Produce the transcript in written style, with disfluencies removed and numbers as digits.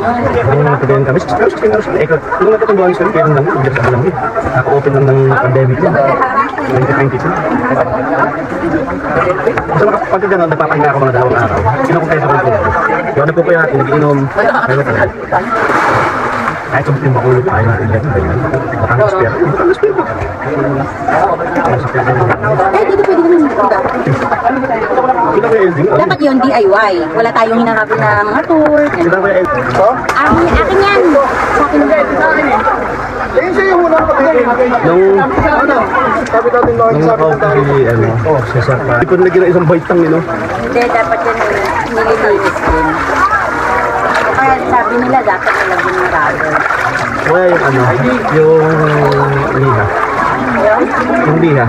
Yung pagkain kami, pero 16 hours na. Kung nagkatumbuhan sila, kaya lang, bilis ako lang. Naka-open lang ng pandemic yun. 2022. So, pagka gano'n, nagpapahinga ako mga dalawang araw. Kinukumpesa ko po. Yung ano po kaya, nagiinom. Pero talaga. Kahit sa yung makulog, ayaw natin yan. Bakangas pera. Bakangas pera. Kahit dito pwede naman dito. Pinaka-ending. Dapat yun DIY. Wala tayong hinarapin na mga tour. Pinaka-ending. Akin yan. Sa akin yan. Nung nakauwi, sasar pa. Hindi ko nilagyan ng isang baitang, Hindi, dapat yan nililinis din. Kaya sabi nila dapat nilagyan ng rubber. Kaya yung liha. Yung liha.